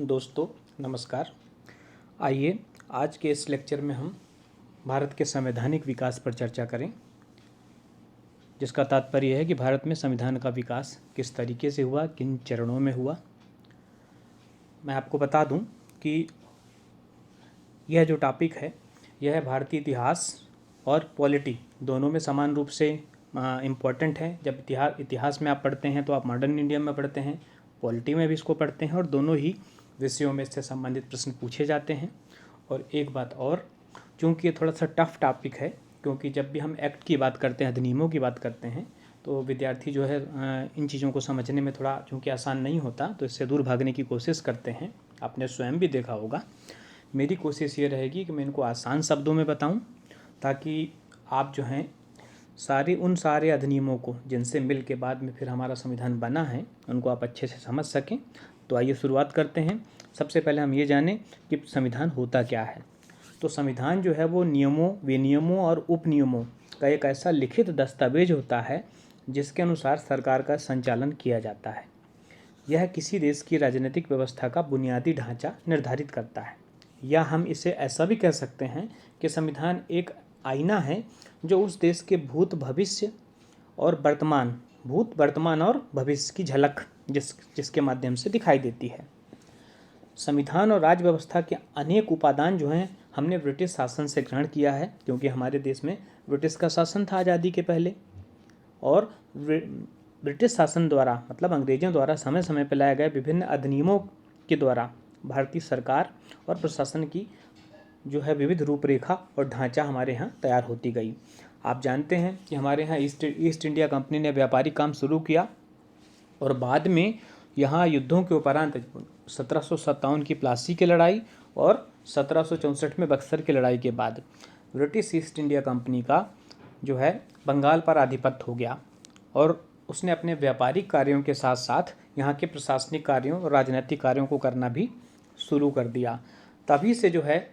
दोस्तों नमस्कार। आइए आज के इस लेक्चर में हम भारत के संवैधानिक विकास पर चर्चा करें, जिसका तात्पर्य है कि भारत में संविधान का विकास किस तरीके से हुआ, किन चरणों में हुआ। मैं आपको बता दूं कि यह जो टॉपिक है यह भारतीय इतिहास और पॉलिटी दोनों में समान रूप से इम्पॉर्टेंट है। जब इतिहास में आप पढ़ते हैं तो आप मॉडर्न इंडिया में पढ़ते हैं, पॉलिटी में भी इसको पढ़ते हैं और दोनों ही विषयों में इससे संबंधित प्रश्न पूछे जाते हैं। और एक बात और, चूँकि ये थोड़ा सा टफ टॉपिक है, क्योंकि जब भी हम एक्ट की बात करते हैं, अधिनियमों की बात करते हैं, तो विद्यार्थी जो है इन चीज़ों को समझने में थोड़ा चूँकि आसान नहीं होता, तो इससे दूर भागने की कोशिश करते हैं। आपने स्वयं भी देखा होगा। मेरी कोशिश ये रहेगी कि मैं इनको आसान शब्दों में बताऊं, ताकि आप जो हैं सारे अधिनियमों को जिनसे मिल के बाद में फिर हमारा संविधान बना है उनको आप अच्छे से समझ सकें। तो आइए शुरुआत करते हैं। सबसे पहले हम ये जानें कि संविधान होता क्या है। तो संविधान जो है वो नियमों, विनियमों और उपनियमों का एक ऐसा लिखित दस्तावेज होता है जिसके अनुसार सरकार का संचालन किया जाता है। यह किसी देश की राजनीतिक व्यवस्था का बुनियादी ढांचा निर्धारित करता है, या हम इसे ऐसा भी कह सकते हैं कि संविधान एक आईना है जो उस देश के भूत, वर्तमान और भविष्य की झलक जिसके माध्यम से दिखाई देती है। संविधान और राज्य व्यवस्था के अनेक उपादान जो हैं हमने ब्रिटिश शासन से ग्रहण किया है, क्योंकि हमारे देश में ब्रिटिश का शासन था आज़ादी के पहले। और ब्रिटिश शासन द्वारा मतलब अंग्रेजों द्वारा समय समय पर लाए गए विभिन्न अधिनियमों के द्वारा भारतीय सरकार और प्रशासन की जो है विविध रूपरेखा और ढांचा हमारे यहाँ तैयार होती गई। आप जानते हैं कि हमारे यहाँ ईस्ट इंडिया कंपनी ने व्यापारिक काम शुरू किया और बाद में यहाँ युद्धों के उपरांत 1757 की प्लासी की लड़ाई और 1764 में बक्सर की लड़ाई के बाद ब्रिटिश ईस्ट इंडिया कंपनी का जो है बंगाल पर आधिपत्य हो गया और उसने अपने व्यापारिक कार्यों के साथ साथ यहाँ के प्रशासनिक कार्यों और राजनीतिक कार्यों को करना भी शुरू कर दिया। तभी से जो है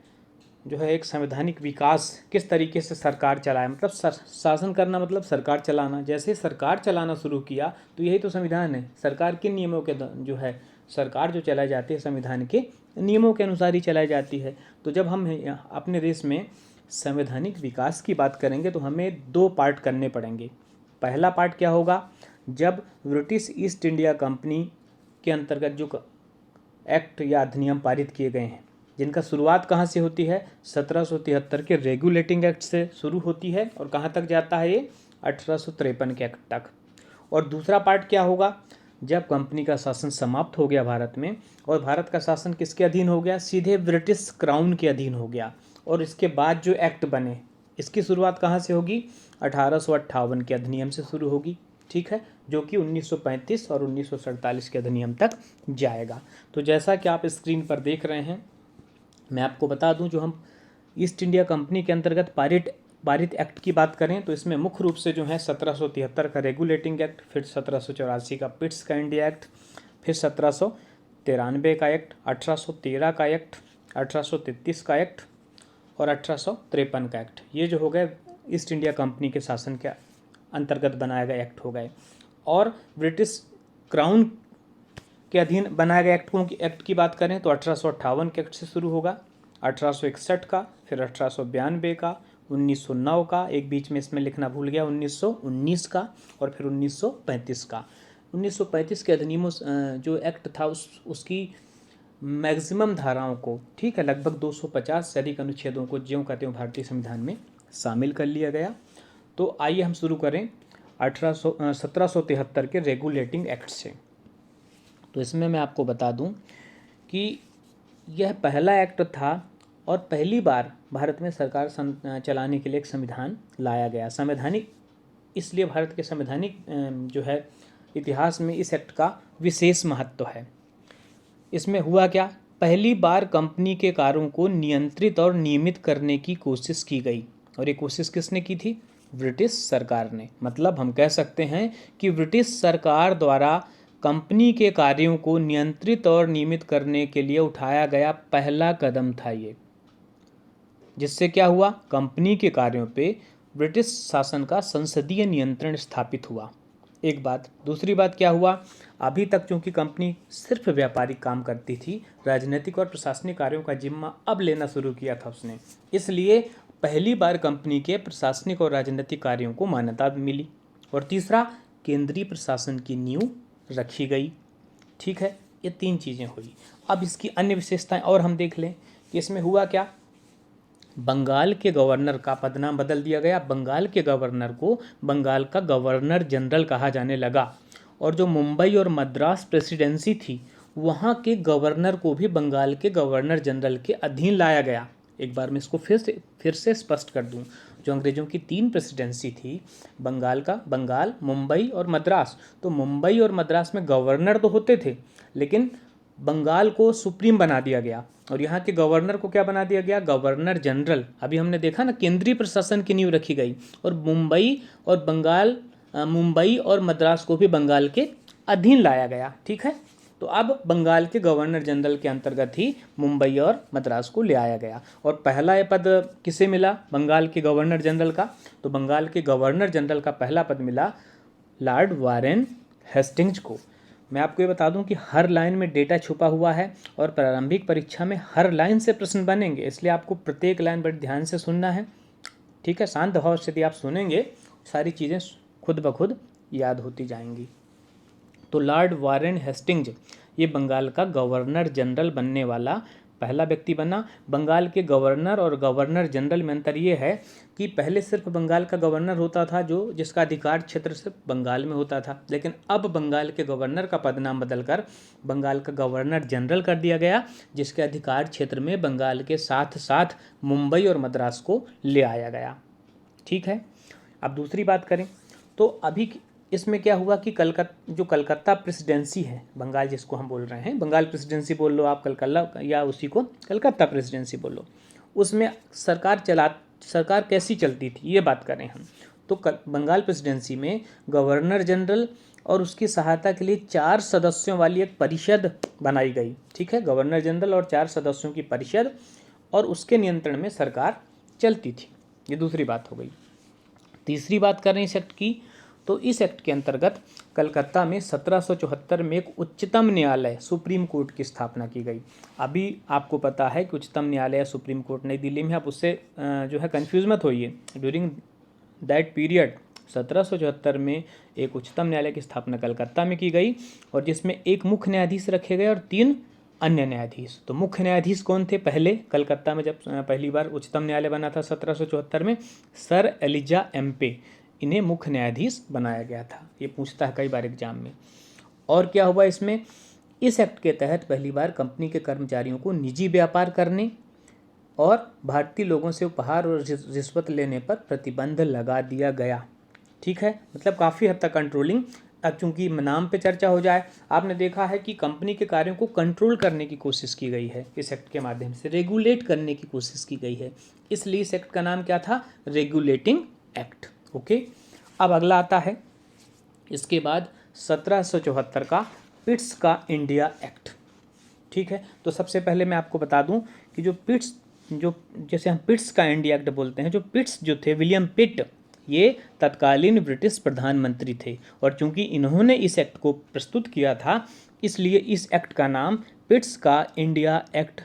एक संवैधानिक विकास किस तरीके से सरकार चलाए, मतलब शासन करना मतलब सरकार चलाना। जैसे सरकार चलाना शुरू किया तो यही तो संविधान है। सरकार के नियमों के जो है सरकार जो चलाई जाती है संविधान के नियमों के अनुसार ही चलाई जाती है। तो जब हम अपने देश में संवैधानिक विकास की बात करेंगे तो हमें दो पार्ट करने पड़ेंगे। पहला पार्ट क्या होगा, जब ब्रिटिश ईस्ट इंडिया कंपनी के अंतर्गत जो एक्ट या अधिनियम पारित किए गए हैं, जिनका शुरुआत कहाँ से होती है, 1773 के रेगुलेटिंग एक्ट से शुरू होती है और कहाँ तक जाता है ये 1853 के एक्ट तक। और दूसरा पार्ट क्या होगा, जब कंपनी का शासन समाप्त हो गया भारत में और भारत का शासन किसके अधीन हो गया, सीधे ब्रिटिश क्राउन के अधीन हो गया। और इसके बाद जो एक्ट बने इसकी शुरुआत कहाँ से होगी, 1858 के अधिनियम से शुरू होगी, ठीक है, जो कि 1935 और 1947 के अधिनियम तक जाएगा। तो जैसा कि आप स्क्रीन पर देख रहे हैं, मैं आपको बता दूं, जो हम ईस्ट इंडिया कंपनी के अंतर्गत पारित एक्ट की बात करें तो इसमें मुख्य रूप से जो है 1773 का रेगुलेटिंग एक्ट, फिर 1784 का पिट्स का इंडिया एक्ट, फिर 1793 का एक्ट, 1813 का एक्ट, 1833 का एक्ट और 1853 का एक्ट। ये जो हो गए ईस्ट इंडिया कंपनी के शासन के अंतर्गत बनाए गए एक्ट हो गए। और ब्रिटिश क्राउन के अधीन बनाए गए एक्ट की बात करें तो 1858 के एक्ट से शुरू होगा, 1861 का, फिर 1892 का, 1909 का, एक बीच में इसमें लिखना भूल गया 1919 का, और फिर 1935 का। 1935 के अधिनियमों जो एक्ट था उसकी मैक्सिमम धाराओं को, ठीक है, लगभग 250 से अधिक अनुच्छेदों को ज्यों कहते हैं भारतीय संविधान में शामिल कर लिया गया। तो आइए हम शुरू करें 1773 के रेगुलेटिंग एक्ट से। तो इसमें मैं आपको बता दूं कि यह पहला एक्ट था और पहली बार भारत में सरकार चलाने के लिए एक संविधान लाया गया। संवैधानिक इसलिए भारत के संवैधानिक जो है इतिहास में इस एक्ट का विशेष महत्व है। इसमें हुआ क्या, पहली बार कंपनी के कार्यों को नियंत्रित और नियमित करने की कोशिश की गई। और ये कोशिश किसने की थी, ब्रिटिश सरकार ने। मतलब हम कह सकते हैं कि ब्रिटिश सरकार द्वारा कंपनी के कार्यों को नियंत्रित और नियमित करने के लिए उठाया गया पहला कदम था ये, जिससे क्या हुआ, कंपनी के कार्यों पे ब्रिटिश शासन का संसदीय नियंत्रण स्थापित हुआ। एक बात। दूसरी बात क्या हुआ, अभी तक चूंकि कंपनी सिर्फ व्यापारिक काम करती थी, राजनीतिक और प्रशासनिक कार्यों का जिम्मा अब लेना शुरू किया था उसने, इसलिए पहली बार कंपनी के प्रशासनिक और राजनीतिक कार्यों को मान्यता मिली। और तीसरा, केंद्रीय प्रशासन की नींव रखी गई। ठीक है, ये 3 चीज़ें हुई। अब इसकी अन्य विशेषताएं और हम देख लें कि इसमें हुआ क्या। बंगाल के गवर्नर का पदनाम बदल दिया गया। बंगाल के गवर्नर को बंगाल का गवर्नर जनरल कहा जाने लगा। और जो मुंबई और मद्रास प्रेसिडेंसी थी, वहाँ के गवर्नर को भी बंगाल के गवर्नर जनरल के अधीन लाया गया। एक बार मैं इसको फिर से स्पष्ट कर दूं, जो अंग्रेजों की 3 प्रेसिडेंसी थी, बंगाल, मुंबई और मद्रास, तो मुंबई और मद्रास में गवर्नर तो होते थे, लेकिन बंगाल को सुप्रीम बना दिया गया और यहाँ के गवर्नर को क्या बना दिया गया, गवर्नर जनरल। अभी हमने देखा ना, केंद्रीय प्रशासन की नींव रखी गई। और मुंबई और मद्रास को भी बंगाल के अधीन लाया गया। ठीक है, तो अब बंगाल के गवर्नर जनरल के अंतर्गत ही मुंबई और मद्रास को ले आया गया। और पहला ये पद किसे मिला, बंगाल के गवर्नर जनरल का, तो बंगाल के गवर्नर जनरल का पहला पद मिला लॉर्ड वारेन हेस्टिंग्स को। मैं आपको ये बता दूं कि हर लाइन में डेटा छुपा हुआ है और प्रारंभिक परीक्षा में हर लाइन से प्रश्न बनेंगे, इसलिए आपको प्रत्येक लाइन बड़े ध्यान से सुनना है। ठीक है, शांत भाव से यदि आप सुनेंगे, सारी चीज़ें खुद ब खुद याद होती जाएंगी। तो लॉर्ड वारेन हेस्टिंग्स ये बंगाल का गवर्नर जनरल बनने वाला पहला व्यक्ति बना। बंगाल के गवर्नर और गवर्नर जनरल में अंतर ये है कि पहले सिर्फ बंगाल का गवर्नर होता था, जो जिसका अधिकार क्षेत्र सिर्फ बंगाल में होता था, लेकिन अब बंगाल के गवर्नर का पदनाम बदलकर बंगाल का गवर्नर जनरल कर दिया गया, जिसके अधिकार क्षेत्र में बंगाल के साथ साथ मुंबई और मद्रास को ले आया गया। ठीक है, अब दूसरी बात करें तो अभी इसमें क्या हुआ कि कलकत्ता प्रेसिडेंसी है, बंगाल जिसको हम बोल रहे हैं, बंगाल प्रेसिडेंसी बोल लो आप, कलकत्ता या उसी को कलकत्ता प्रेसिडेंसी बोलो, उसमें सरकार कैसी चलती थी ये बात करें हम तो बंगाल प्रेसिडेंसी में गवर्नर जनरल और उसकी सहायता के लिए 4 सदस्यों वाली एक परिषद बनाई गई। ठीक है, गवर्नर जनरल और 4 सदस्यों की परिषद, और उसके नियंत्रण में सरकार चलती थी। ये दूसरी बात हो गई। तीसरी बात करें इस एक्ट की, तो इस एक्ट के अंतर्गत कलकत्ता में 1774 में एक उच्चतम न्यायालय सुप्रीम कोर्ट की स्थापना की गई। अभी आपको पता है कि उच्चतम न्यायालय सुप्रीम कोर्ट नई दिल्ली में, आप उससे जो है कंफ्यूज मत होइए। ड्यूरिंग दैट पीरियड 1774 में एक उच्चतम न्यायालय की स्थापना कलकत्ता में की गई, और जिसमें एक मुख्य न्यायाधीश रखे गए और 3 अन्य न्यायाधीश। तो मुख्य न्यायाधीश कौन थे पहले कलकत्ता में जब पहली बार उच्चतम न्यायालय बना था 1774 में, सर एलिजा एम्पे, इन्हें मुख्य न्यायाधीश बनाया गया था। ये पूछता है कई बार एग्जाम में। और क्या हुआ इसमें, इस एक्ट के तहत पहली बार कंपनी के कर्मचारियों को निजी व्यापार करने और भारतीय लोगों से उपहार और रिश्वत लेने पर प्रतिबंध लगा दिया गया। ठीक है, मतलब काफ़ी हद तक कंट्रोलिंग। अब चूंकि नाम पे चर्चा हो जाए, आपने देखा है कि कंपनी के कार्यों को कंट्रोल करने की कोशिश की गई है, इस एक्ट के माध्यम से रेगुलेट करने की कोशिश की गई है, इसलिए इस एक्ट का नाम क्या था, रेगुलेटिंग एक्ट। ओके, अब अगला आता है इसके बाद 1774 का पिट्स का इंडिया एक्ट। ठीक है, तो सबसे पहले मैं आपको बता दूं कि जैसे हम पिट्स का इंडिया एक्ट बोलते हैं, जो पिट्स जो थे, विलियम पिट, ये तत्कालीन ब्रिटिश प्रधानमंत्री थे, और चूंकि इन्होंने इस एक्ट को प्रस्तुत किया था, इसलिए इस एक्ट का नाम पिट्स का इंडिया एक्ट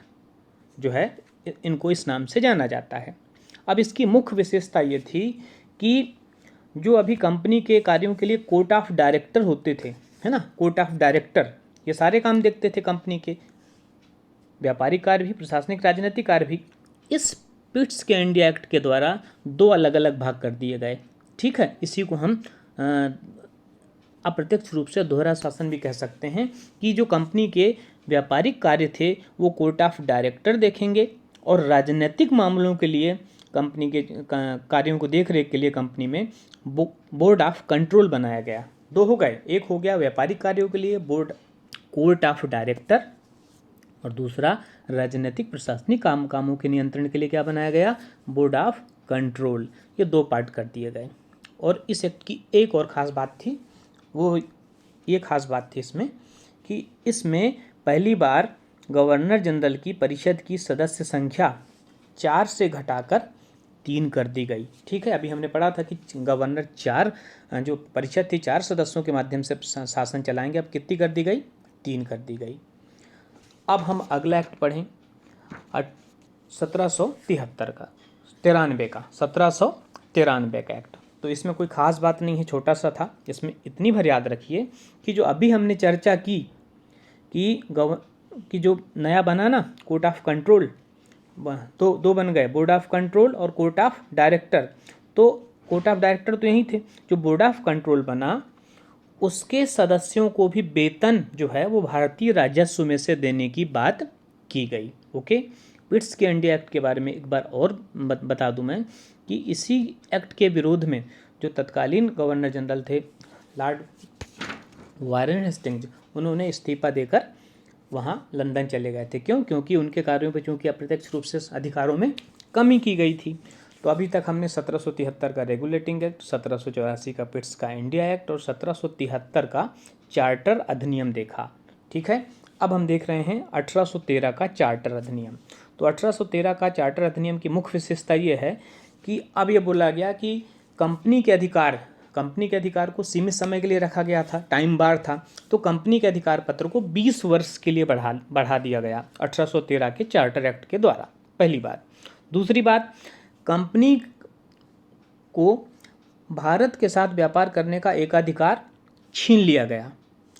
जो है, इनको इस नाम से जाना जाता है। अब इसकी मुख्य विशेषता ये थी कि जो अभी कंपनी के कार्यों के लिए कोर्ट ऑफ डायरेक्टर होते थे, है ना, कोर्ट ऑफ डायरेक्टर, ये सारे काम देखते थे कंपनी के, व्यापारिक कार्य भी, प्रशासनिक राजनीतिक कार्य भी, इस पिट्स के इंडिया एक्ट के द्वारा 2 अलग अलग भाग कर दिए गए। ठीक है, इसी को हम अप्रत्यक्ष रूप से दोहरा शासन भी कह सकते हैं, कि जो कंपनी के व्यापारिक कार्य थे वो कोर्ट ऑफ डायरेक्टर देखेंगे, और राजनीतिक मामलों के लिए कंपनी के कार्यों को देख रेख के लिए कंपनी में बोर्ड ऑफ कंट्रोल बनाया गया। 2 हो गए, एक हो गया व्यापारिक कार्यों के लिए कोर्ट ऑफ डायरेक्टर, और दूसरा राजनीतिक प्रशासनिक कामों के नियंत्रण के लिए क्या बनाया गया, बोर्ड ऑफ कंट्रोल। ये 2 पार्ट कर दिए गए। और इस एक्ट की एक और ख़ास बात थी, वो ये खास बात थी इसमें कि इसमें पहली बार गवर्नर जनरल की परिषद की सदस्य संख्या 4 से घटाकर 3 कर दी गई। ठीक है, अभी हमने पढ़ा था कि गवर्नर 4 जो परिषद थी 4 सदस्यों के माध्यम से शासन चलाएंगे, अब कितनी कर दी गई? 3 कर दी गई। अब हम अगला एक्ट पढ़ें 1773 का 1793 का एक्ट। तो इसमें कोई ख़ास बात नहीं है, छोटा सा था। इसमें इतनी भर याद रखिए कि जो अभी हमने चर्चा की कि जो नया बना ना कोर्ट ऑफ कंट्रोल, तो 2 बन गए, बोर्ड ऑफ कंट्रोल और कोर्ट ऑफ डायरेक्टर। तो कोर्ट ऑफ डायरेक्टर तो यही थे, जो बोर्ड ऑफ कंट्रोल बना उसके सदस्यों को भी वेतन जो है वो भारतीय राजस्व में से देने की बात की गई। ओके, पिट्स के इंडिया एक्ट के बारे में एक बार और बता दूं मैं कि इसी एक्ट के विरोध में जो तत्कालीन गवर्नर जनरल थे लॉर्ड वारेन हेस्टिंग्स, उन्होंने इस्तीफा देकर वहाँ लंदन चले गए थे। क्यों? क्योंकि उनके कार्यों पर चूँकि अप्रत्यक्ष रूप से अधिकारों में कमी की गई थी। तो अभी तक हमने 1773 का रेगुलेटिंग एक्ट, 1784 का पिट्स का इंडिया एक्ट और 1773 का चार्टर अधिनियम देखा। ठीक है, अब हम देख रहे हैं 1813 का चार्टर अधिनियम। तो 1813 का चार्टर अधिनियम की मुख्य विशेषता ये है कि अब ये बोला गया कि कंपनी के अधिकार को सीमित समय के लिए रखा गया था, टाइम बार था। तो कंपनी के अधिकार पत्र को 20 वर्ष के लिए बढ़ा दिया गया 1813 के चार्टर एक्ट के द्वारा, पहली बात। दूसरी बात, कंपनी को भारत के साथ व्यापार करने का एकाधिकार छीन लिया गया।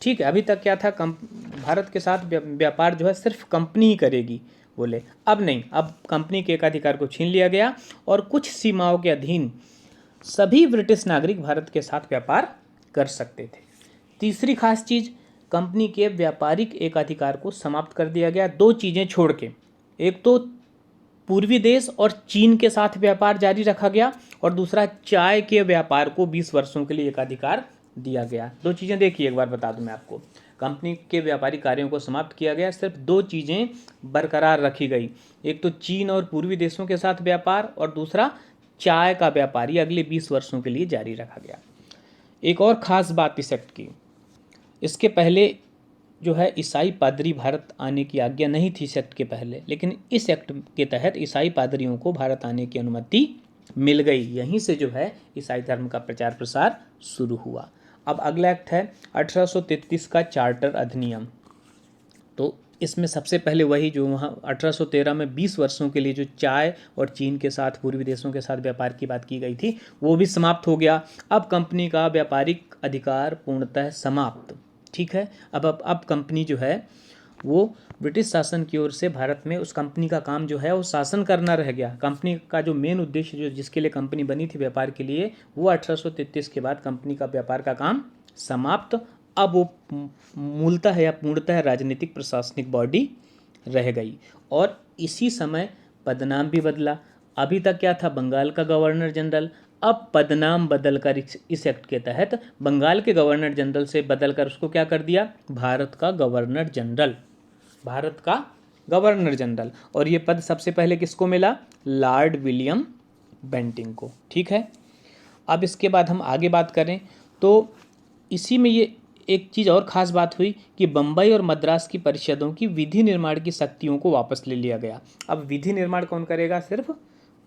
ठीक है, अभी तक क्या था, भारत के साथ व्यापार जो है सिर्फ कंपनी ही करेगी बोले, अब नहीं, अब कंपनी के एकाधिकार को छीन लिया गया और कुछ सीमाओं के अधीन सभी ब्रिटिश नागरिक भारत के साथ व्यापार कर सकते थे। तीसरी खास चीज़, कंपनी के व्यापारिक एकाधिकार को समाप्त कर दिया गया 2 चीज़ें छोड़ के। एक तो पूर्वी देश और चीन के साथ व्यापार जारी रखा गया और दूसरा चाय के व्यापार को 20 वर्षों के लिए एकाधिकार दिया गया। 2 चीज़ें देखिए, एक बार बता दूं मैं आपको। कंपनी के व्यापारिक कार्यों को समाप्त किया गया, सिर्फ 2 चीज़ें बरकरार रखी गई। एक तो चीन और पूर्वी देशों के साथ व्यापार और दूसरा चाय का व्यापार, ये अगले 20 वर्षों के लिए जारी रखा गया। एक और ख़ास बात इस एक्ट की, इसके पहले जो है ईसाई पादरी भारत आने की आज्ञा नहीं थी इस एक्ट के पहले, लेकिन इस एक्ट के तहत ईसाई पादरियों को भारत आने की अनुमति मिल गई। यहीं से जो है ईसाई धर्म का प्रचार प्रसार शुरू हुआ। अब अगला एक्ट है 1833 का चार्टर अधिनियम। तो इसमें सबसे पहले वही जो वहाँ 1813 में 20 वर्षों के लिए जो चाय और चीन के साथ पूर्वी देशों के साथ व्यापार की बात की गई थी वो भी समाप्त हो गया। अब कंपनी का व्यापारिक अधिकार पूर्णतः समाप्त। ठीक है, अब कंपनी जो है वो ब्रिटिश शासन की ओर से भारत में, उस कंपनी का काम जो है वो शासन करना रह गया। कंपनी का जो मेन उद्देश्य जो जिसके लिए कंपनी बनी थी व्यापार के लिए, वो 1833 के बाद कंपनी का व्यापार का काम समाप्त। अब वो मूलतः या पूर्णतः राजनीतिक प्रशासनिक बॉडी रह गई और इसी समय पदनाम भी बदला। अभी तक क्या था, बंगाल का गवर्नर जनरल, अब पदनाम बदलकर इस एक्ट के तहत बंगाल के गवर्नर जनरल से बदलकर उसको क्या कर दिया, भारत का गवर्नर जनरल, भारत का गवर्नर जनरल। और ये पद सबसे पहले किसको मिला, लॉर्ड विलियम बेंटिंग को। ठीक है, अब इसके बाद हम आगे बात करें तो इसी में ये एक चीज़ और ख़ास बात हुई कि बम्बई और मद्रास की परिषदों की विधि निर्माण की शक्तियों को वापस ले लिया गया। अब विधि निर्माण कौन करेगा, सिर्फ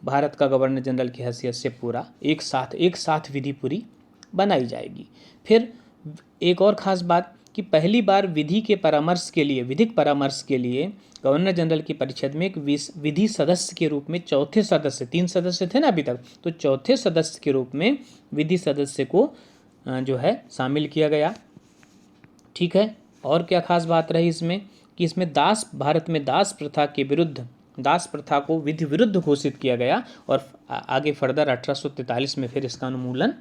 भारत का गवर्नर जनरल की हैसियत से पूरा एक साथ विधि पूरी बनाई जाएगी। फिर एक और ख़ास बात कि पहली बार विधिक परामर्श के लिए गवर्नर जनरल की परिषद में एक विधि सदस्य के रूप में चौथे सदस्य, 3 सदस्य थे ना अभी तक, तो चौथे सदस्य के रूप में विधि सदस्य को जो है शामिल किया गया। ठीक है, और क्या खास बात रही इसमें कि इसमें भारत में दास प्रथा को विधि विरुद्ध घोषित किया गया और आगे फर्दर 1843 में फिर इसका अनुमूलन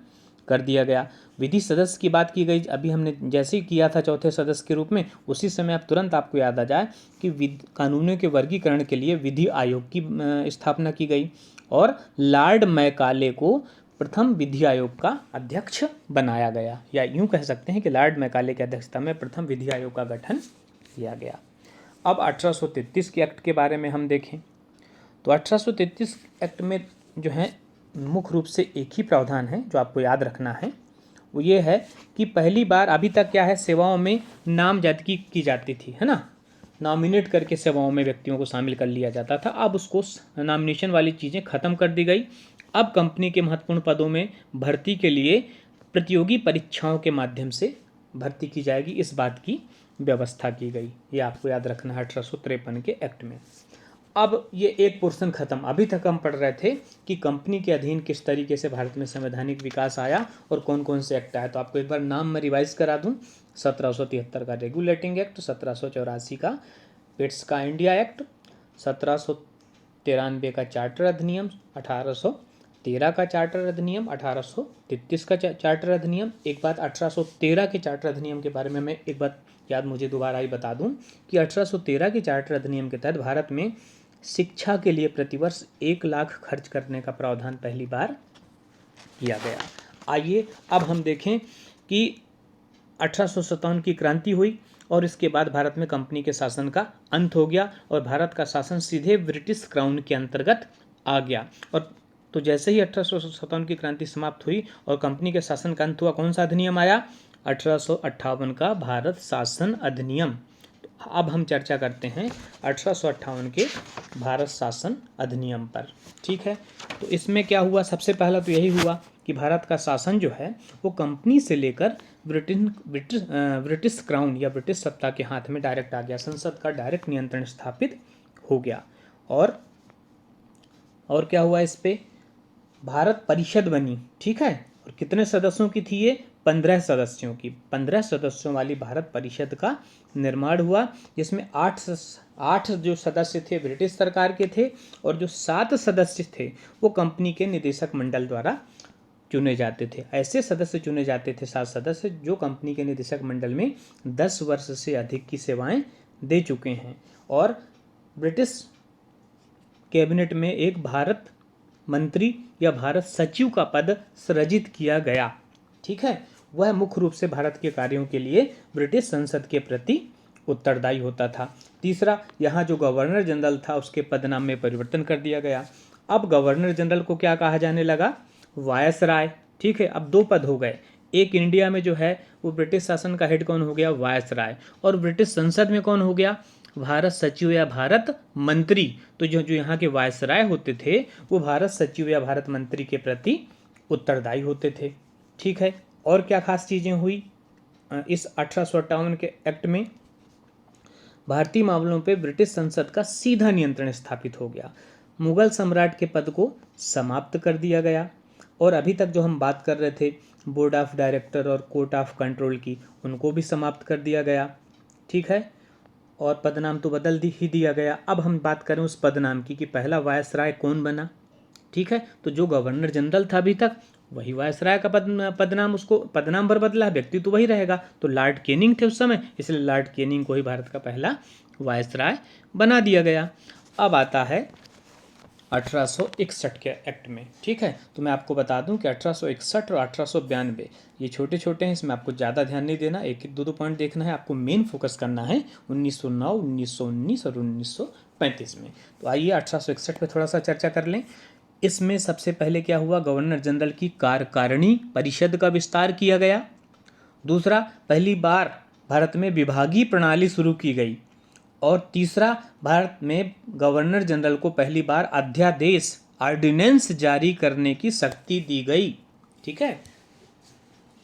कर दिया गया। विधि सदस्य की बात की गई, अभी हमने जैसे ही किया था चौथे सदस्य के रूप में, उसी समय अब तुरंत आपको याद आ जाए कि कानूनों के वर्गीकरण के लिए विधि आयोग की स्थापना की गई और लॉर्ड मैकाले को प्रथम विधि आयोग का अध्यक्ष बनाया गया, या यूं कह सकते हैं कि लॉर्ड मैकाले की अध्यक्षता में प्रथम विधि आयोग का गठन किया गया। अब 1833 के एक्ट के बारे में हम देखें तो 1833 एक्ट में जो है मुख्य रूप से एक ही प्रावधान है जो आपको याद रखना है, वो ये है कि पहली बार, अभी तक क्या है, सेवाओं में नामजदगी की जाती थी, है ना, नॉमिनेट करके सेवाओं में व्यक्तियों को शामिल कर लिया जाता था। अब उसको नॉमिनेशन वाली चीज़ें ख़त्म कर दी गई। अब कंपनी के महत्वपूर्ण पदों में भर्ती के लिए प्रतियोगी परीक्षाओं के माध्यम से भर्ती की जाएगी, इस बात की व्यवस्था की गई। ये आपको याद रखना है 1853 के एक्ट में। अब ये एक पोर्शन खत्म। अभी तक हम पढ़ रहे थे कि कंपनी के अधीन किस तरीके से भारत में संवैधानिक विकास आया और कौन कौन से एक्ट आए। तो आपको एक बार नाम मैं रिवाइज करा दूं। 1773 का रेगुलेटिंग एक्ट, 1784 का पिट्स का इंडिया एक्ट, 1793 का चार्टर अधिनियम, 1813 का चार्टर अधिनियम, 1833 का चार्टर अधिनियम। एक बात 1813 के चार्टर अधिनियम के बारे में मैं एक बात याद मुझे दोबारा ही बता दूं कि 1813 के चार्टर अधिनियम के तहत भारत में शिक्षा के लिए प्रतिवर्ष 1 लाख खर्च करने का प्रावधान पहली बार किया गया। आइए अब हम देखें कि 1857 की क्रांति हुई और इसके बाद भारत में कंपनी के शासन का अंत हो गया और भारत का शासन सीधे ब्रिटिश क्राउन के अंतर्गत आ गया। और तो जैसे ही 1857 की क्रांति समाप्त हुई और कंपनी के शासन का अंत हुआ, कौन सा अधिनियम आया? 1858 का भारत शासन अधिनियम। अब हम चर्चा करते हैं 1858 के भारत शासन अधिनियम पर। ठीक है, तो इसमें क्या हुआ? सबसे पहला तो यही हुआ कि भारत का शासन जो है वो कंपनी से लेकर ब्रिटिश क्राउन या ब्रिटिश सत्ता के हाथ में डायरेक्ट आ गया। संसद का डायरेक्ट नियंत्रण स्थापित हो गया। और क्या हुआ? इस पे भारत परिषद बनी। ठीक है, और कितने सदस्यों की थी ये? 15 सदस्यों की। 15 सदस्यों वाली भारत परिषद का निर्माण हुआ, जिसमें 8 जो सदस्य थे ब्रिटिश सरकार के थे और जो 7 सदस्य थे वो कंपनी के निदेशक मंडल द्वारा चुने जाते थे। ऐसे सदस्य चुने जाते थे 7 सदस्य जो कंपनी के निदेशक मंडल में 10 वर्ष से अधिक की सेवाएं दे चुके हैं। और ब्रिटिश कैबिनेट में एक भारत मंत्री या भारत सचिव का पद सृजित किया गया। ठीक है, वह मुख्य रूप से भारत के कार्यों के लिए ब्रिटिश संसद के प्रति उत्तरदायी होता था। तीसरा, यहाँ जो गवर्नर जनरल था उसके पदनाम में परिवर्तन कर दिया गया। अब गवर्नर जनरल को क्या कहा जाने लगा? वायसराय। ठीक है, अब 2 पद हो गए। एक इंडिया में जो है वो ब्रिटिश शासन का हेड कौन हो गया? वायसराय। और ब्रिटिश संसद में कौन हो गया? भारत सचिव या भारत मंत्री। तो जो यहाँ के वायसराय होते थे वो भारत सचिव या भारत मंत्री के प्रति उत्तरदायी होते थे। ठीक है, और क्या खास चीज़ें हुई इस 1858 के एक्ट में? भारतीय मामलों पे ब्रिटिश संसद का सीधा नियंत्रण स्थापित हो गया। मुगल सम्राट के पद को समाप्त कर दिया गया। और अभी तक जो हम बात कर रहे थे बोर्ड ऑफ डायरेक्टर और कोर्ट ऑफ कंट्रोल की, उनको भी समाप्त कर दिया गया। ठीक है, और पदनाम तो बदल ही दिया गया। अब हम बात करें उस पदनाम की कि पहला वायसराय कौन बना। ठीक है, तो जो गवर्नर जनरल था अभी तक वही वायसराय का पदनाम, उसको पदनाम पर बदला, व्यक्ति तो वही रहेगा। तो लॉर्ड कैनिंग थे उस समय, इसलिए लॉर्ड कैनिंग को ही भारत का पहला वायसराय बना दिया गया। अब आता है 1861 के एक्ट में। ठीक है, तो मैं आपको बता दूं कि 1861 और 1892 ये छोटे छोटे हैं, इसमें आपको ज़्यादा ध्यान नहीं देना, एक एक 2 पॉइंट देखना है। आपको मेन फोकस करना है 1909, 1919 और 1935 में। तो आइए 1861 पे थोड़ा सा चर्चा कर लें। इसमें सबसे पहले क्या हुआ? गवर्नर जनरल की कार्यकारिणी परिषद का विस्तार किया गया। दूसरा, पहली बार भारत में विभागीय प्रणाली शुरू की गई। और तीसरा, भारत में गवर्नर जनरल को पहली बार अध्यादेश ऑर्डिनेंस जारी करने की शक्ति दी गई। ठीक है,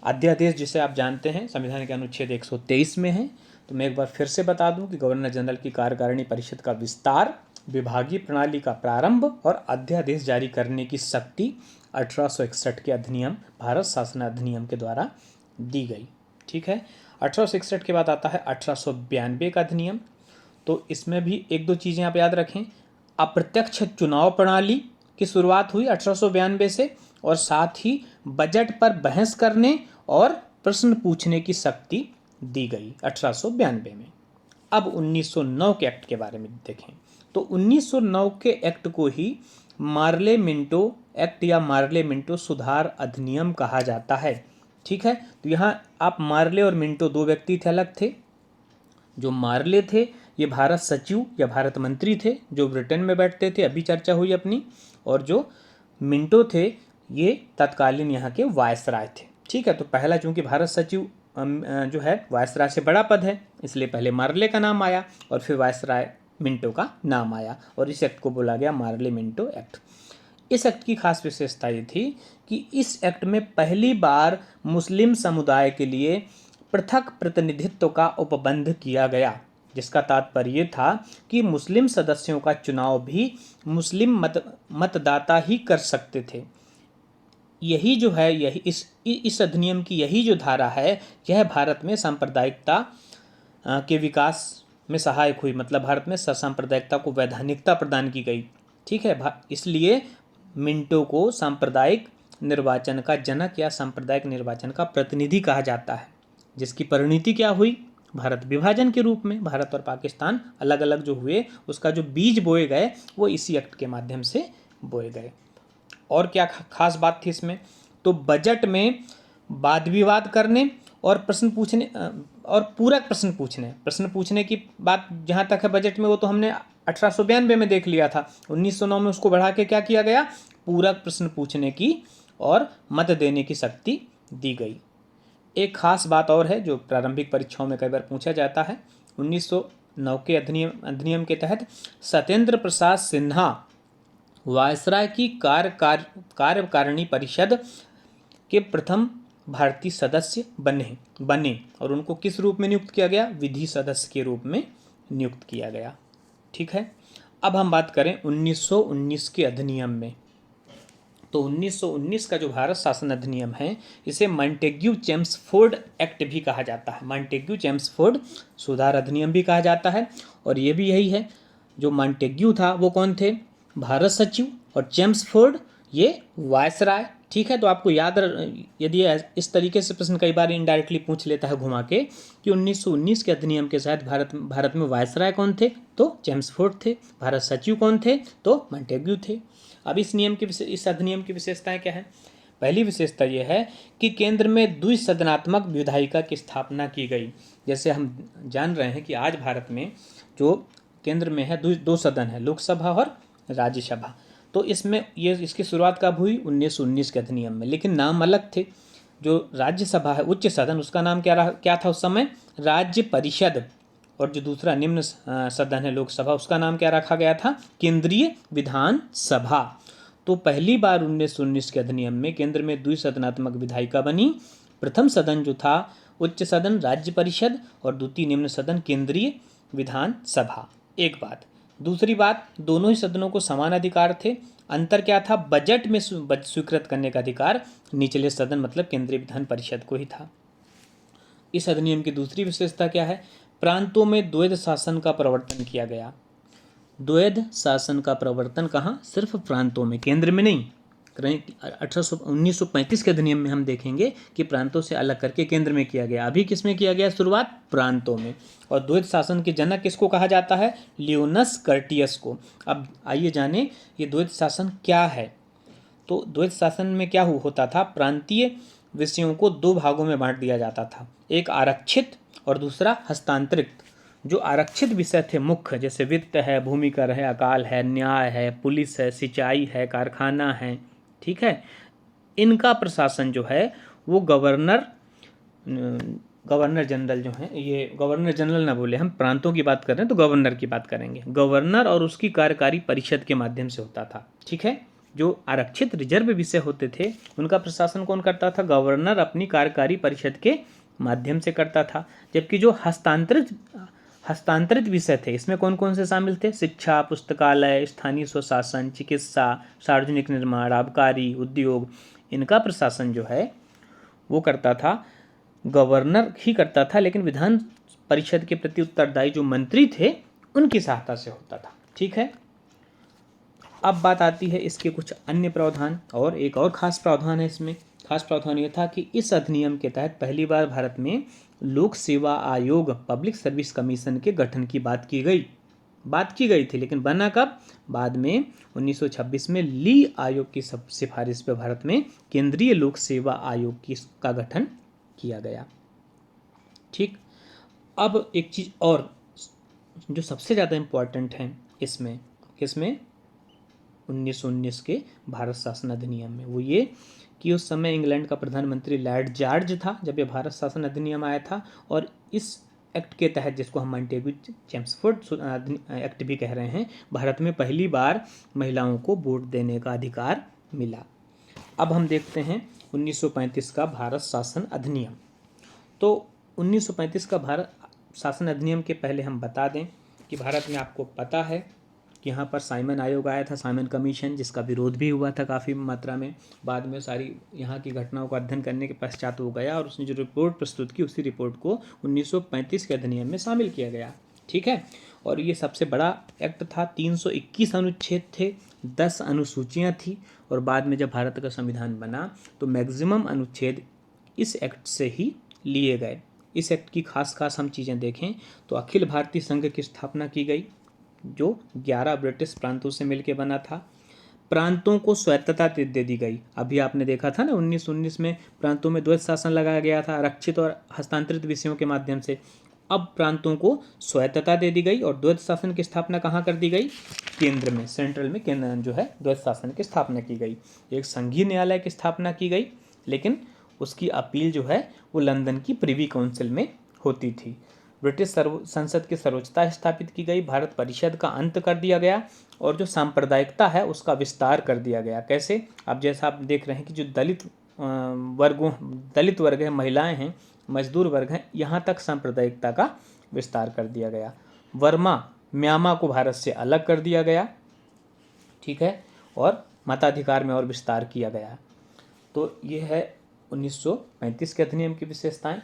अध्यादेश जिसे आप जानते हैं संविधान के अनुच्छेद 123 में है। तो मैं एक बार फिर से बता दूं कि गवर्नर जनरल की कार्यकारिणी परिषद का विस्तार, विभागीय प्रणाली का प्रारंभ और अध्यादेश जारी करने की शक्ति 1861 के अधिनियम, भारत शासन अधिनियम के द्वारा दी गई। ठीक है, 1861 के बाद आता है 1892 का अधिनियम। तो इसमें भी 1-2 चीज़ें आप याद रखें। अप्रत्यक्ष चुनाव प्रणाली की शुरुआत हुई 1892 से, और साथ ही बजट पर बहस करने और प्रश्न पूछने की शक्ति दी गई 1892 में। अब 1909 के एक्ट के बारे में देखें। तो 1909 के एक्ट को ही मार्ले मिंटो एक्ट या मार्ले मिंटो सुधार अधिनियम कहा जाता है। ठीक है, तो यहाँ आप मार्ले और मिंटो 2 व्यक्ति थे, अलग थे। जो मार्ले थे ये भारत सचिव या भारत मंत्री थे जो ब्रिटेन में बैठते थे, अभी चर्चा हुई अपनी। और जो मिंटो थे ये तत्कालीन यहाँ के वायसराय थे। ठीक है, तो पहला चूंकि भारत सचिव जो है वायसराय से बड़ा पद है, इसलिए पहले मार्ले का नाम आया और फिर वायसराय मिंटो का नाम आया और इस एक्ट को बोला गया मार्ले मिंटो एक्ट। इस एक्ट की खास विशेषता ये थी कि इस एक्ट में पहली बार मुस्लिम समुदाय के लिए पृथक प्रतिनिधित्व का उपबंध किया गया, जिसका तात्पर्य ये था कि मुस्लिम सदस्यों का चुनाव भी मुस्लिम मतदाता ही कर सकते थे। यही जो है, यही इस अधिनियम की यही जो धारा है, यह भारत में सांप्रदायिकता के विकास में सहायक हुई। मतलब भारत में सांप्रदायिकता को वैधानिकता प्रदान की गई। ठीक है, इसलिए मिंटो को सांप्रदायिक निर्वाचन का जनक या सांप्रदायिक निर्वाचन का प्रतिनिधि कहा जाता है, जिसकी परिणति क्या हुई, भारत विभाजन के रूप में भारत और पाकिस्तान अलग अलग जो हुए, उसका जो बीज बोए गए वो इसी एक्ट के माध्यम से बोए गए। और क्या खास बात थी इसमें, तो बजट में वाद विवाद करने और प्रश्न पूछने और पूरक प्रश्न पूछने की बात जहाँ तक है बजट में, वो तो हमने 1892 में देख लिया था। 1909 में उसको बढ़ा के क्या किया गया, पूरक प्रश्न पूछने की और मत देने की शक्ति दी गई। एक खास बात और है जो प्रारंभिक परीक्षाओं में कई बार पूछा जाता है। 1909 के अधिनियम के तहत सत्येंद्र प्रसाद सिन्हा वायसराय की कार्यकारिणी परिषद के प्रथम भारतीय सदस्य बने और उनको किस रूप में नियुक्त किया गया, विधि सदस्य के रूप में नियुक्त किया गया। ठीक है, अब हम बात करें 1919 के अधिनियम में। तो 1919 का जो भारत शासन अधिनियम है, इसे मॉन्टेग्यू चेम्सफोर्ड एक्ट भी कहा जाता है, मॉन्टेग्यू चेम्सफोर्ड सुधार अधिनियम भी कहा जाता है। और ये भी यही है, जो मॉन्टेग्यू था वो कौन थे, भारत सचिव, और चेम्सफोर्ड ये वायसराय। ठीक है, तो आपको याद, यदि इस तरीके से प्रश्न कई बार इनडायरेक्टली पूछ लेता है घुमा के कि 1919 के अधिनियम के तहत भारत में वायसराय कौन थे, तो चेम्सफोर्ड थे। भारत सचिव कौन थे, तो मॉन्टेग्यू थे। अब इस अधिनियम की विशेषताएं क्या है। पहली विशेषता यह है कि केंद्र में द्विसदनात्मक विधायिका की स्थापना की गई। जैसे हम जान रहे हैं कि आज भारत में जो केंद्र में है दो सदन है, लोकसभा और राज्यसभा। तो इसमें इसकी शुरुआत कब हुई, 1919 के अधिनियम में, लेकिन नाम अलग थे। जो राज्यसभा है, उच्च सदन, उसका नाम क्या था उस समय, राज्य परिषद। और जो दूसरा निम्न सदन है लोकसभा, उसका नाम क्या रखा गया था, केंद्रीय विधान सभा। तो पहली बार 1919 के अधिनियम में केंद्र में द्विसदनात्मक विधायिका बनी। प्रथम सदन जो था उच्च सदन राज्य परिषद और द्वितीय निम्न सदन केंद्रीय विधान सभा। एक बात। दूसरी बात, दोनों ही सदनों को समान अधिकार थे। अंतर क्या था, बजट में स्वीकृत करने का अधिकार निचले सदन मतलब केंद्रीय विधान परिषद को ही था। इस अधिनियम की दूसरी विशेषता क्या है, प्रांतों में द्वैध शासन का प्रवर्तन किया गया। द्वैध शासन का प्रवर्तन कहाँ, सिर्फ प्रांतों में, केंद्र में नहीं। 1935 के अधिनियम में हम देखेंगे कि प्रांतों से अलग करके केंद्र में किया गया। अभी किस में किया गया शुरुआत, प्रांतों में। और द्वैध शासन के जनक किसको कहा जाता है, लियोनस कर्टियस को। अब आइए जाने ये द्वैध शासन क्या है। तो द्वैध शासन में क्या होता था, प्रांतीय विषयों को दो भागों में बांट दिया जाता था, एक आरक्षित और दूसरा हस्तांतरित। जो आरक्षित विषय थे मुख्य, जैसे वित्त है, भूमि कर है, अकाल है, न्याय है, पुलिस है, सिंचाई है, कारखाना है, ठीक है, इनका प्रशासन जो है वो गवर्नर जनरल जो है, ये गवर्नर जनरल ना बोले, हम प्रांतों की बात कर रहे हैं तो गवर्नर की बात करेंगे, गवर्नर और उसकी कार्यकारी परिषद के माध्यम से होता था। ठीक है, जो आरक्षित रिजर्व विषय होते थे उनका प्रशासन कौन करता था, गवर्नर अपनी कार्यकारी परिषद के माध्यम से करता था। जबकि जो हस्तांतरित विषय थे, इसमें कौन कौन से शामिल थे, शिक्षा, पुस्तकालय, स्थानीय स्वशासन, चिकित्सा, सार्वजनिक निर्माण, आबकारी, उद्योग, इनका प्रशासन जो है वो करता था गवर्नर ही करता था, लेकिन विधान परिषद के प्रति उत्तरदायी जो मंत्री थे उनकी सहायता से होता था। ठीक है, अब बात आती है इसके कुछ अन्य प्रावधान, और एक और खास प्रावधान है इसमें। खास प्रावधान यह था कि इस अधिनियम के तहत पहली बार भारत में लोक सेवा आयोग, पब्लिक सर्विस कमीशन के गठन की बात की गई थी, लेकिन बना कब, बाद में 1926 में ली आयोग की सिफारिश पर भारत में केंद्रीय लोक सेवा आयोग का गठन किया गया। ठीक, अब एक चीज और जो सबसे ज़्यादा इम्पोर्टेंट है इसमें, किसमें, 1919 के भारत शासन अधिनियम में। वो ये कि उस समय इंग्लैंड का प्रधानमंत्री लॉर्ड जॉर्ज था जब ये भारत शासन अधिनियम आया था, और इस एक्ट के तहत, जिसको हम मॉन्टेग्यू चेम्सफोर्ड एक्ट भी कह रहे हैं, भारत में पहली बार महिलाओं को वोट देने का अधिकार मिला। अब हम देखते हैं 1935 का भारत शासन अधिनियम। तो 1935 का भारत शासन अधिनियम के पहले हम बता दें कि भारत में आपको पता है कि यहाँ पर साइमन आयोग आया था, साइमन कमीशन, जिसका विरोध भी हुआ था काफ़ी मात्रा में। बाद में सारी यहाँ की घटनाओं का अध्ययन करने के पश्चात वो गया और उसने जो रिपोर्ट प्रस्तुत की, उसी रिपोर्ट को 1935 के अधिनियम में शामिल किया गया। ठीक है, और ये सबसे बड़ा एक्ट था। 321 अनुच्छेद थे, 10 अनुसूचियाँ थी, और बाद में जब भारत का संविधान बना तो मैक्सिमम अनुच्छेद इस एक्ट से ही लिए गए। इस एक्ट की खास हम चीज़ें देखें तो अखिल भारतीय संघ की स्थापना की गई, जो 11 ब्रिटिश प्रांतों से मिलकर बना था। प्रांतों को स्वायत्तता दे दी गई। अभी आपने देखा था ना 1919 में प्रांतों में द्वैत शासन लगाया गया था, आरक्षित और हस्तांतरित विषयों के माध्यम से। अब प्रांतों को स्वायत्तता दे दी गई और द्वैत शासन की स्थापना कहाँ कर दी गई? केंद्र में, सेंट्रल में केंद्र जो है द्वैत शासन की स्थापना की गई। एक संघीय न्यायालय की स्थापना की गई, लेकिन उसकी अपील जो है वो लंदन की प्रिवी काउंसिल में होती थी। ब्रिटिश संसद की सर्वोच्चता स्थापित की गई, भारत परिषद का अंत कर दिया गया, और जो सांप्रदायिकता है उसका विस्तार कर दिया गया। कैसे? अब जैसा आप देख रहे हैं कि जो दलित वर्ग है, महिलाएं हैं, मजदूर वर्ग हैं, यहाँ तक सांप्रदायिकता का विस्तार कर दिया गया। वर्मा म्यांमा को भारत से अलग कर दिया गया, ठीक है, और मताधिकार में और विस्तार किया गया। तो ये है 1935 के अधिनियम की विशेषताएं।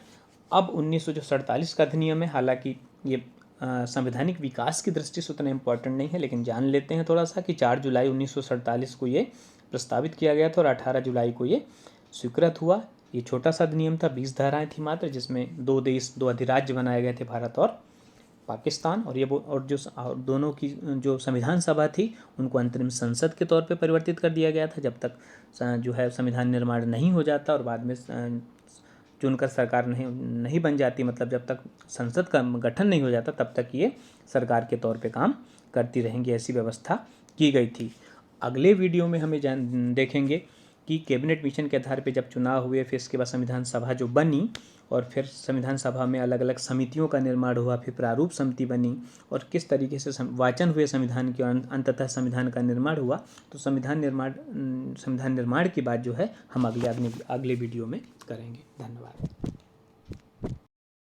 अब 1947 का अधिनियम है, हालांकि ये संवैधानिक विकास की दृष्टि से उतना इम्पोर्टेंट नहीं है, लेकिन जान लेते हैं थोड़ा सा कि 4 जुलाई 1947 को ये प्रस्तावित किया गया था और 18 जुलाई को ये स्वीकृत हुआ। ये छोटा सा अधिनियम था, 20 धाराएं थी मात्र, जिसमें 2 देश 2 अधिराज्य बनाए गए थे, भारत और पाकिस्तान। और जो दोनों की जो संविधान सभा थी उनको अंतरिम संसद के तौर पे परिवर्तित कर दिया गया था, जब तक जो है संविधान निर्माण नहीं हो जाता और बाद में चुनकर सरकार नहीं बन जाती, मतलब जब तक संसद का गठन नहीं हो जाता तब तक ये सरकार के तौर पे काम करती रहेंगी, ऐसी व्यवस्था की गई थी। अगले वीडियो में हमें देखेंगे कि कैबिनेट मिशन के आधार पे जब चुनाव हुए, फिर इसके बाद संविधान सभा जो बनी, और फिर संविधान सभा में अलग अलग समितियों का निर्माण हुआ, फिर प्रारूप समिति बनी, और किस तरीके से वाचन हुए संविधान के, और अंततः संविधान का निर्माण हुआ। तो संविधान निर्माण की बात जो है हम अगले वीडियो में करेंगे। धन्यवाद।